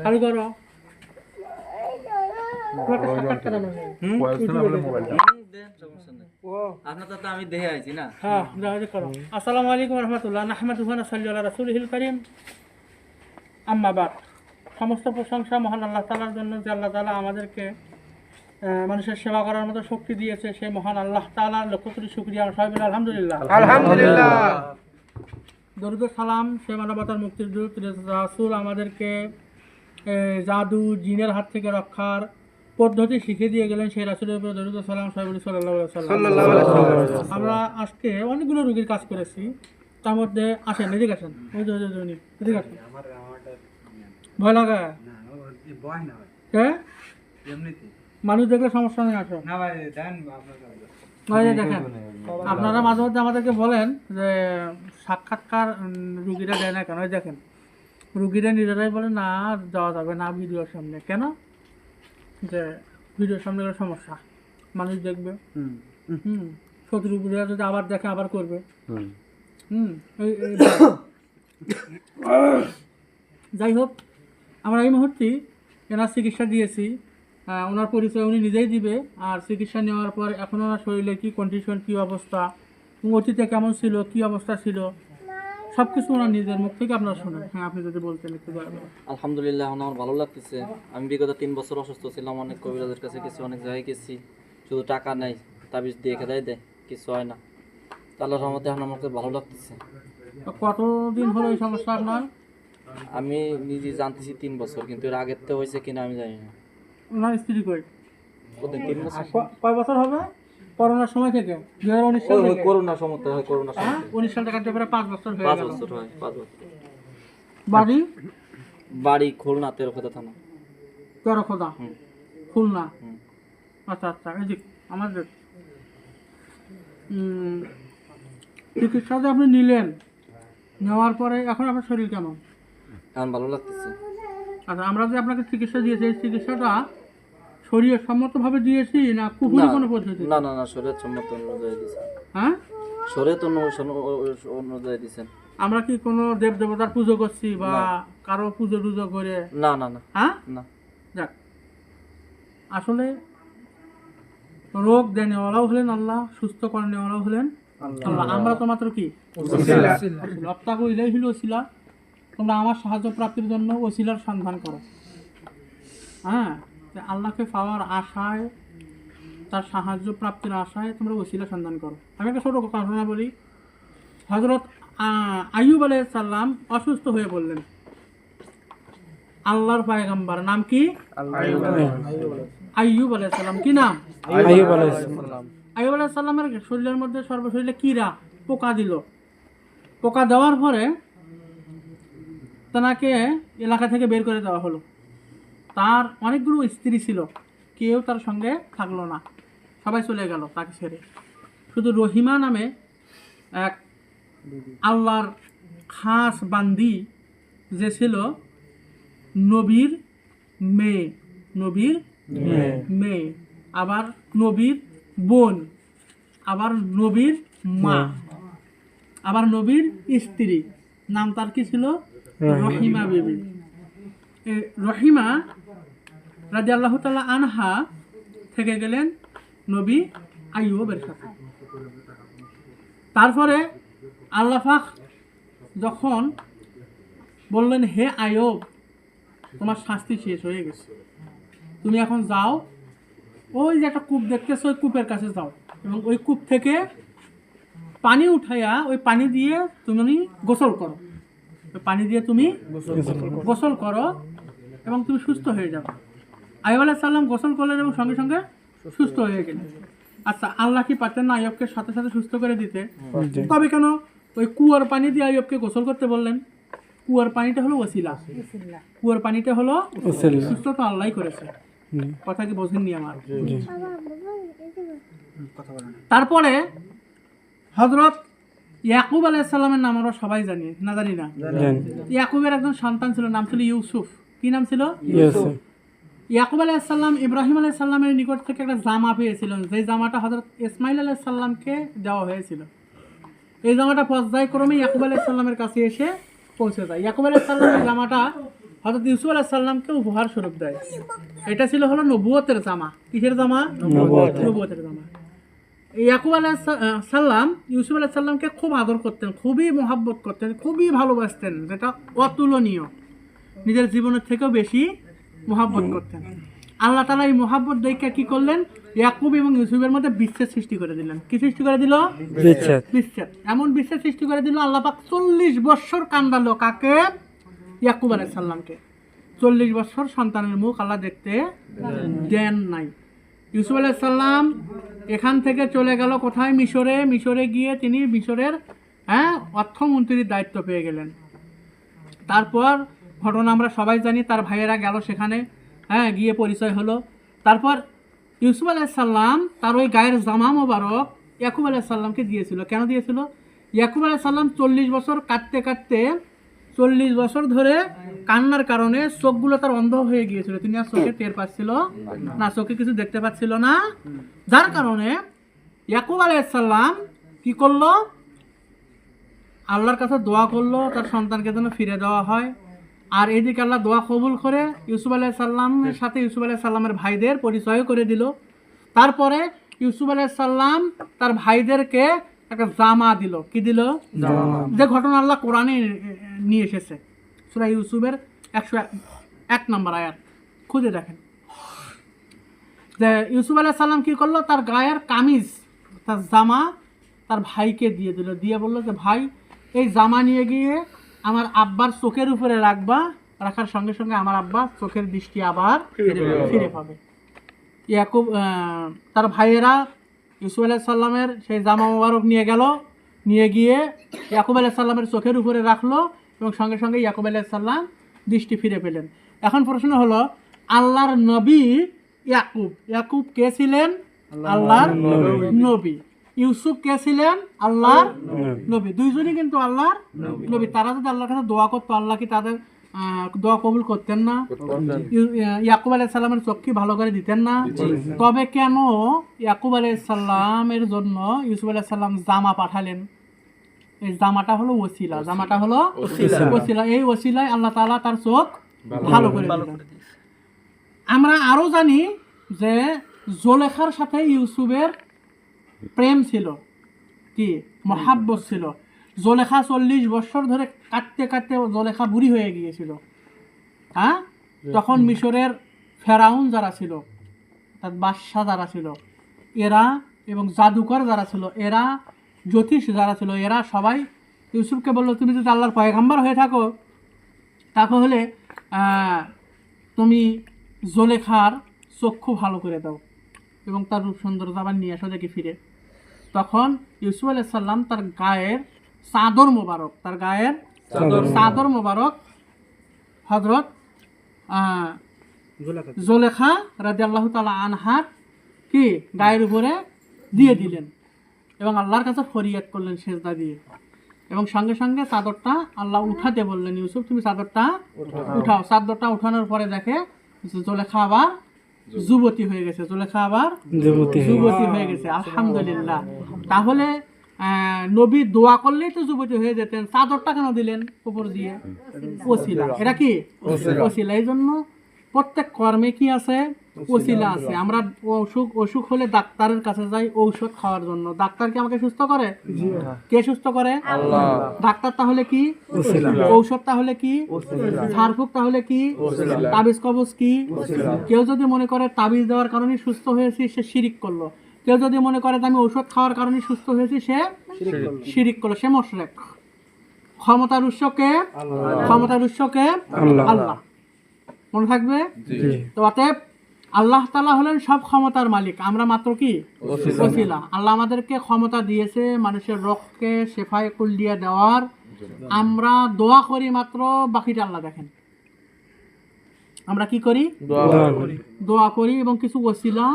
আরে করো আমি দেখে আইছি না। হ্যাঁ করো। আসসালামু আলাইকুম রহমতুল্লাহ, নাহমাদুহু ওয়া নাসাল্লি আলা রাসূলিহিল কারীম, আম্মা বাদ। সমস্ত প্রশংসা মহান আল্লাহ তাআলার জন্য, যে আল্লাহ তাআলা আমাদেরকে মানুষের সেবা করার মতো শক্তি দিয়েছে। সেই মহান আল্লাহ তাআলার লক্ষ কোটি শুকরিয়া। সবাই বলে আলহামদুলিল্লাহ। আলহামদুলিল্লাহ। দরুদ সালাম সে মানবতার মুক্তির দূত রাসূল আমাদেরকে জাদু জিনের হাত থেকে রক্ষার পদ্ধতি শিখিয়ে দিয়ে গেলেন। সেই রাসূলের উপর দরুদ সালাম সাল্লাল্লাহু আলাইহি ওয়াসাল্লাম। আমরা আজকে অনেকগুলো রোগীর কাজ করেছি, তার মধ্যে আসেন এদিকে আসেন, ওই যে এদিকে আসেন। ভয় লাগা মানুষ দেখলে সমস্যা নেই, আসো। দেখেন আপনারা মাঝে মধ্যে আমাদেরকে বলেন যে সাক্ষাৎকার রুগীরা দেয় না কেন। দেখেন রুগীরা নিজেরাই বলে না যাওয়া যাবে না ভিডিওর সামনে। কেন? যে ভিডিওর সামনে গেলে সমস্যা, মানুষ দেখবে। শত্রুরা যদি আবার দেখে আবার করবে। যাই হোক, আমরা এই মুহূর্তে এনার চিকিৎসা দিয়েছি, ওনার পরিচয় উনি নিজেই দিবে। আর চিকিৎসা নেওয়ার পর এখন ওনার শরীরে কী কন্ডিশন, কী অবস্থা, অতীতে কেমন ছিল, কী অবস্থা ছিল, সব কিছু ওনার নিজের মুখ থেকে আপনারা শোনেন। হ্যাঁ, আপনি যদি বলতেন একটু। আলহামদুলিল্লাহ, আমার ভালো লাগতেছে। আমি বিগত 3 বছর অসুস্থ ছিলাম, অনেক কবিরাজের কাছে গেছি, অনেক জায়গায় গেছি, শুধু টাকা নেই, তাবিজ দিয়ে খেদাই দেয়, কিছু হয় না। আল্লাহর রহমতে এখন আমাকে ভালো লাগতেছে। কতদিন হলো এই সমস্যা আপনার? আমি নিজে জানতেছি 3 বছর, কিন্তু এর আগের তো হয়েছে কিনা আমি জানি না। ওনার স্ত্রী কই? 3 বছর। কয় বছর হবে? করোনার সময় থেকে, 2019 সাল থেকে। করোনার সময় তো হয়, করোনার সময় 19 সাল থেকে প্রায় 5 বছর হয়ে 5 গেল। বছর হয়, 5 বছর। বাড়ি খুলনা, তেরোখোদা থানা। তেরোখোদা, খুলনা। আচ্ছা আচ্ছা, এই যে আমাদের চিকিৎসা যে আপনি নিলেন, নেওয়ার পরে এখন আপনার শরীর কেমন? এখন ভালো লাগতেছে। আচ্ছা, আমরা যে আপনাকে চিকিৎসা দিয়েছি, এই চিকিৎসাটা শরীর সম্মতভাবে দিয়েছি না কুফুরি কোনো পদ্ধতি? না না না, শরীর সম্মত অনুযায়ী দিয়েছেন। হ্যাঁ, শরীর অনুযায়ী দিয়েছেন। আমরা কি কোনো দেব দেবতার পুজো করছি বা কারো পুজো টুজো করে? না না না। হ্যাঁ না। যাক, আসলে রোগ দেনেওয়ালাও হলেন আল্লাহ, সুস্থ করানেওয়ালাও হলেন আল্লাহ। আমরা তো মাত্র কি আত্তাকু ইলাইহিল ওসিলা। তোমরা আমার সাহায্য প্রাপ্তির জন্য ওসিলার সন্ধান করো। হ্যাঁ, আল্লাহকে পাওয়ার আশায়, তার সাহায্য প্রাপ্তির আশায় তোমরা ওসিলা সন্ধান করো। আমি একটা ছোটো ঘটনা বলি। হযরত আইয়ুব আলাইহিস সালাম অসুস্থ হয়ে পড়লেন। আল্লাহর পয়গম্বর নাম কি? আইয়ুব আলাইহিস সালাম। কি নাম? আইয়ুব আলাইহিস সালাম। আইয়ুব আলাইহিস সালামের শরীরের মধ্যে সর্বশরীরে কীরা পোকা দিল। পোকা দেওয়ার পরে তাকে এলাকা থেকে বের করে দেওয়া হলো। তার অনেকগুলো স্ত্রী ছিল, কেউ তার সঙ্গে থাকলো না, সবাই চলে গেল তাকে ছেড়ে। শুধু রহিমা নামে এক আল্লাহর খাস বান্দি যে ছিল, নবীর মেয়ে, নবীর মেয়ে, আবার নবীর বোন, আবার নবীর মা, আবার নবীর স্ত্রী। নাম তার কি ছিল? রহিমা বিবি। রহিমা রাদিয়াল্লাহু তাআলা আনহা থেকে গেলেন নবী আইয়ুবের সাথে। তারপরে আল্লাহ পাক যখন বললেন, হে আইয়ুব, তোমার শাস্তি শেষ হয়ে গেছে, তুমি এখন যাও, ওই যে একটা কূপ দেখতেছো, ওই কূপের কাছে যাও, এবং ওই কূপ থেকে পানি উঠাইয়া ওই পানি দিয়ে তুমি গোসল করো। ওই পানি দিয়ে তুমি গোসল করো এবং তুমি সুস্থ হয়ে যাবে। আইয়ুব আলাইহিস সালাম গোসল করলেন এবং সঙ্গে সঙ্গে সুস্থ হয়ে গেলেন। আচ্ছা, আল্লাহ কি পারতেন না আইয়ুবকে সাথে সাথে সুস্থ করে দিতে? তবে কেন ওই কুয়ার পানি দিয়ে আইয়ুবকে গোসল করতে বললেন? কুয়ার পানিটা হলো ওসিলা, কুয়ার পানিটা হলো সুস্থ তো আল্লাহই করেছে। কথা কি বোঝেননি আমার? তারপরে হযরত ইয়াকুব আলাইহিস সালামের নাম আমরা সবাই জানি, না জানি না? ইয়াকুবের একজন সন্তান ছিল, নাম ছিল ইউসুফ। কি নাম ছিল? ইউসুফ। ইয়াকুব আলাইহিস সালাম ইব্রাহিম আলাইহিস সালামের নিকট থেকে একটা জামা পেয়েছিলেন, যে জামাটা হযরত ইসমাইল আলাইহিস সালামকে দেওয়া হয়েছিল। এই জামাটা পর্যায়ক্রমে ইয়াকুব আলাইহিস সালামের কাছে এসে পৌঁছে যায়। ইয়াকুব আলাইহিস সালামের জামাটা হযরত ইউসুফ আলাইহিস সালামকে উপহার স্বরূপ দেয়। এটা ছিল হলো নবুয়তের জামা। কিসের জামা? নবুয়তের জামা। ইয়াকুব আলাইহিস সালাম ইউসুফ আলাইহিস সালামকে খুব আদর করতেন, খুবই মহব্বত করতেন, খুবই ভালোবাসতেন, যেটা অতুলনীয়। নিজের জীবনের থেকেও বেশি মহব্বত করতেন। আল্লাহ তাআলা এই মহব্বত দেখে কি করলেন? ইয়াকুব এবং ইউসুফের মধ্যে বিচ্ছেদ সৃষ্টি করে দিলেন। কি সৃষ্টি করে দিল? বিচ্ছেদ। এমন বিচ্ছেদ সৃষ্টি করে দিল, আল্লাহ পাক 40 বছর কান্দালো। কাকে? ইয়াকুব আলাইহিস সালামকে। 40 বছর সন্তানের মুখ আল্লাহ দেখতে দেন নাই। ইউসুফ আলাইহিস সালাম এখান থেকে চলে গেল কোথায়? মিশরে। মিশরে গিয়ে তিনি মিশরের অর্থমন্ত্রীর দায়িত্ব পেয়ে গেলেন। তারপর ঘটনা আমরা সবাই জানি, তার ভাইয়েরা গেল সেখানে, গিয়ে পরিচয় হলো। তারপর ইউসুফ আলাইহিস সালাম তার ওই গায়ের জামা মোবারক ইয়াকুব আলাইহিস সালামকে দিয়েছিল। কেন দিয়েছিল? ইয়াকুব আলাইহিস সালাম 40 বছর কাঁদতে কাঁদতে 40 বছর ধরে কান্নার কারণে চোখগুলো তার অন্ধ হয়ে গিয়েছিল। তিনি আর চোখে টের পাচ্ছিল না, চোখে কিছু দেখতে পাচ্ছিল না। যার কারণে ইয়াকুব আলাইহিস সালাম কি করলো? আল্লাহর কাছে দোয়া করলো তার সন্তানকে যেন ফিরে দেওয়া হয়। আর এদিকে আল্লাহ দোয়া কবুল করে ইউসুফ আলাইহিস সালামের সাথে ইউসুফ আলাইহিস সালামের ভাইদের পরিচয় করে দিল। তারপরে ইউসুফ আলাইহিস সালাম তার ভাইদেরকে একটা জামা দিল। কি দিল? যে ঘটনা আল্লাহ কোরআনে নিয়ে এসেছে, সূরা ইউসুফের 101 নম্বর আয়াত খুঁজে দেখেন। যে ইউসুফ আলাইহিস সালাম কি করলো? তার গায়ের কামিজ, তার জামা তার ভাইকে দিয়ে দিল। দিয়ে বললো যে ভাই, এই জামা নিয়ে গিয়ে আমার আব্বার চোখের উপরে রাখবা। রাখার সঙ্গে সঙ্গে আমার আব্বা চোখের দৃষ্টি আবার ফিরে পাবে। ইয়াকুব তার ভাইয়েরা ইউসুফ আলাইহিস সালামের সেই জামা মোবারক নিয়ে গেল, নিয়ে গিয়ে ইয়াকুব আলাইহিস সালামের চোখের উপরে রাখলো এবং সঙ্গে সঙ্গে ইয়াকুব আলাইহিস সালাম দৃষ্টি ফিরে পেলেন। এখন প্রশ্ন হলো, আল্লাহর নবী ইয়াকুব, ইয়াকুব কে ছিলেন? আল্লাহর নবী। ইউসুফ কে ছিলেন? আল্লাহর নবী। দুইজনই কিন্তু আল্লাহর নবী। তারা যদি আল্লাহর কাছে দোয়া করতো, আল্লাহ কি তাদের দোয়া কবুল করতেন না? ইয়াকুব আলাইহিস সালামের চোখ কি ভালো করে দিতেন না? তবে কেন ইয়াকুব আলাইহিস সালামের জন্য ইউসুফ আলাইহিস সালাম জামা পাঠালেন? এই জামাটা হলো ওসিলা। জামাটা হলো ওসিলা। এই ওসিলায় আল্লাহ তাআলা তার চোখ ভালো করে দিলেন। আমরা আরো জানি যে জুলেখার সাথে ইউসুফের প্রেম ছিল, কি মহাব্বত ছিল। জুলেখা 40 বছর ধরে কাটতে কাটতে জুলেখা বুড়ি হয়ে গিয়েছিল। তখন মিশরের ফেরাউন যারা ছিল, তার বাদশাহ যারা ছিল, এরা এবং জাদুকর যারা ছিল, এরা জ্যোতিষ যারা ছিল, এরা সবাই ইউসুফকে বললো, তুমি যদি আল্লাহর পয়গম্বর হয়ে থাকো তাহলে তুমি জুলেখার চক্ষু ভালো করে দাও এবং তার রূপ সৌন্দর্য আবার নিয়ে আসো দেখি ফিরে। তখন ইউসুফ আলাইহিস সালাম তার গায়ের চাদর মোবারক, তার গায়ের চাদর মোবারক হযরত জুলেখা রাদিয়াল্লাহু তাআলা আনহার কি গায়ের উপরে দিয়ে দিলেন এবং আল্লাহর কাছে ফরিয়াদ করলেন সেজদা দিয়ে। এবং সঙ্গে সঙ্গে চাদরটা আল্লাহ উঠাতে বললেন, ইউসুফ তুমি চাদরটা উঠাও। চাদরটা উঠানোর পরে দেখে জুলেখা আবার যুবতী হয়ে গেছে। জুলেখা আবার যুবতী হয়ে গেছে। আলহামদুলিল্লাহ। তাহলে নবী দোয়া করলেই তো যুবতী হয়ে যেতেন, চাদরটা কেন দিলেন উপর দিয়ে? ওসিলা। এটা কি? ওসিলা। এই জন্য প্রত্যেক কর্মে কি আছে? ওসিলা আছে। আমরা অসুখ হলে ডাক্তারের কাছে যাই ঔষধ খাওয়ার জন্য। ডাক্তার কি আমাকে সুস্থ করে? কে সুস্থ করে? আল্লাহ। ডাক্তার তাহলে কি? ঔষধ তাহলে কি? ঝাড়ফুঁক তাহলে কি? তাবিজ কবজ কি? কেউ যদি মনে করে তাবিজ দেওয়ার কারণে সুস্থ হয়েছি, সে শিরিক করলো। কেউ যদি মনে করে যে আমি ঔষধ খাওয়ার কারণে সুস্থ হয়েছি, সে শিরিক করলো, সে মুশরিক। ক্ষমতার উৎসকে আল্লাহ। মনে থাকবে তো। অতএব আল্লাহ তাআলা হলেন সব ক্ষমতার মালিক, আমরা মাত্র কি? ওসিলা। আল্লাহ আমাদেরকে ক্ষমতা দিয়েছে মানুষের রোগকে শেফায়ে কুল্লিয়া দেওয়ার। আমরা দোয়া করি মাত্র, বাকিটা আল্লাহ দেখেন। আমরা কি করি? দোয়া করি এবং কিছু ওসিলা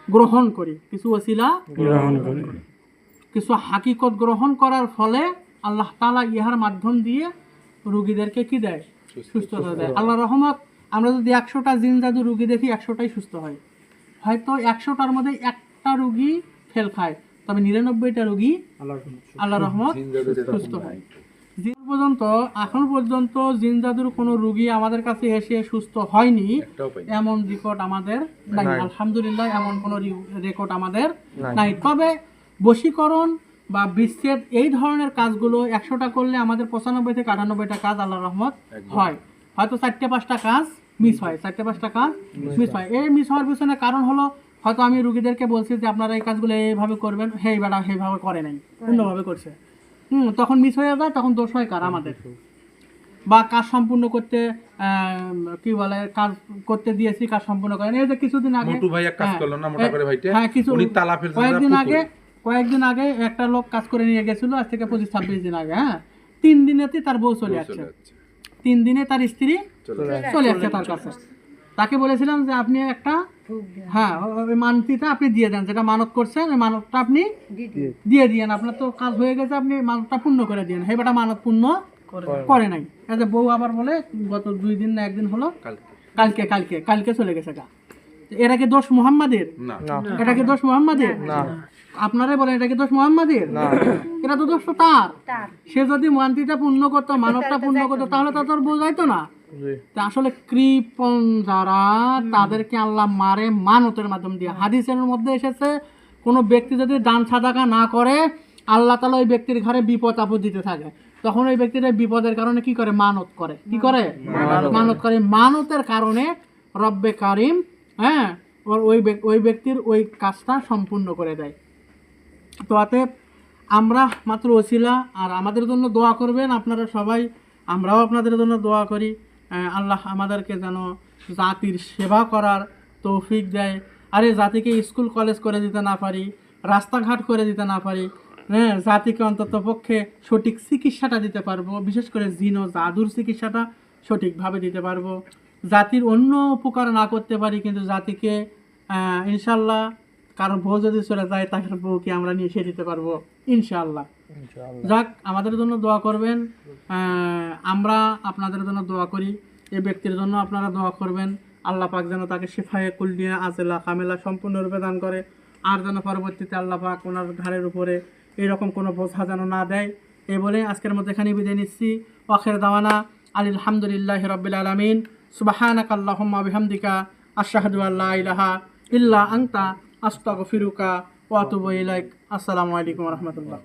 গ্রহণ করি, কিছু হাকিকত গ্রহণ করার ফলে আল্লাহ তাআলা ইহার মাধ্যম দিয়ে রোগীদেরকে কি দেয়? সুস্থতা দেয়। আল্লাহ রহমত, আমরা যদি 100টা জিন জাদু রোগী দেখি 100টাই সুস্থ হয়। হয়তো 100টার মধ্যে একটা রোগী ফেল খায়, তবে 99টা রোগী আল্লাহ রহমত সুস্থ হয়। এখন পর্যন্ত জিন জাদুর কোনো রোগী আমাদের কাছে এসে সুস্থ হয়নি, এমন রেকর্ড আমাদের নাই। আলহামদুলিল্লাহ, এমন কোনো রেকর্ড আমাদের নাই। তবে বশীকরণ বা বিচ্ছেদ এই ধরনের কাজগুলো 100টা করলে আমাদের 95 থেকে 98টা কাজ আল্লাহর রহমত হয়। হয়তো 4-5টা কাজ মিস হয়, 4-5টা কাজ মিস হয়। এই মিস হওয়ার পিছনে কারণ হলো হয়তো আমি রুগীদেরকে বলছি যে আপনারা এই কাজগুলো এইভাবে করবেন, হেই বেটা সেইভাবে করে নাই, অন্যভাবে করছে। তখন মিস হয়ে যায়, তখন দোষ হয় কার? আমাদের। বা কাজ সম্পূর্ণ করতে কি বলে, কাজ করতে দিয়েছি, কাজ সম্পূর্ণ করেন। এই যে কিছুদিন আগে কয়েকদিন আগে একটা লোক কাজ করে নিয়ে গেছিল, আজ থেকে 25-26 দিন আগে। 3 দিনেতেই তার বউ চলে আসছে, 3 দিনে তার স্ত্রী চলে আসছে তার কাছে। তাকে বলেছিলাম যে আপনি একটা ওই মানতিটা আপনি দিয়ে দেন, যেটা মানত করছেন ওই মানতটা আপনি দিয়ে দিয়েন, আপনার তো কাজ হয়ে গেছে, আপনি মানতটা পূর্ণ করে দিয়েন। হে বেটা মানত পূর্ণ করে নাই। এই যে বউ আবার বলে গত 2 দিন না 1 দিন হলো কালকে চলে গেছে গা। এটা কি দোষ মুহাম্মাদের? এটা কি দোষ মুহাম্মাদের? আপনারাই বলেন এটা কি দোষ মুহাম্মাদের? এটা তো দোষ তো তার। সে যদি মানতিটা পূর্ণ করতো, মানবটা পূর্ণ করতো, তাহলে তো তোর বোঝাইতো না। আসলে কৃপণ যারা, তাদেরকে আল্লাহ মারে মানতের মাধ্যম দিয়ে। হাদিসের মধ্যে এসেছে কোনো ব্যক্তি যদি দান সাদাকা না করে, আল্লাহ তাআলা ওই ব্যক্তির ঘরে বিপদ আপদ দিতে থাকে। তখন ওই ব্যক্তির বিপদের কারণে কি করে? মানত করে। কি করে? মানত করে। মানতের কারণে রব্বে কারিম ওই ব্যক্তির ওই কাজটা সম্পূর্ণ করে দেয়। তো অতএব আমরা মাত্র ওসিলা, আর আমাদের জন্য দোয়া করবেন আপনারা সবাই, আমরাও আপনাদের জন্য দোয়া করি। আল্লাহ আমাদেরকে যেন জাতির সেবা করার তৌফিক দেয়। আরে জাতিকে স্কুল কলেজ করে দিতে না পারি, রাস্তাঘাট করে দিতে না পারি, জাতিকে অন্তত পক্ষে সঠিক চিকিৎসাটা দিতে পারবো, বিশেষ করে জিন ও জাদুর চিকিৎসাটা সঠিকভাবে দিতে পারবো। জাতির অন্য উপকার না করতে পারি, কিন্তু জাতিকে ইনশাল্লাহ কারো বউ যদি চলে যায়, তাকে বউকে আমরা নিয়ে এসে দিতে পারবো ইনশাআল্লাহ। যাক, আমাদের জন্য দোয়া করবেন, আমরা আপনাদের জন্য দোয়া করি। এই ব্যক্তির জন্য আপনারা দোয়া করবেন, আল্লাহ পাক যেন তাকে শিফায়ে কুল্লিয়া আজেলা কামেলা সম্পূর্ণরূপে দান করে, আর যেন পরবর্তীতে আল্লাহ পাক ওনার ঘাড়ের উপরে এরকম কোনো বোঝা যেন না দেয়। এই বলে আজকের মধ্যে এখানে বিদায় নিচ্ছি। আখির দাওয়ানা আলহামদুলিল্লাহি রাব্বিল আলামিন। সুবহানাকা আল্লাহুম্মা বিহামদিকা আশহাদু আল্লা ইলাহা ইল্লা আনতা আস্তাগফিরুকা ওয়া আতুবু ইলাইক। আসসালামু আলাইকুম ওয়া রাহমাতুল্লাহ।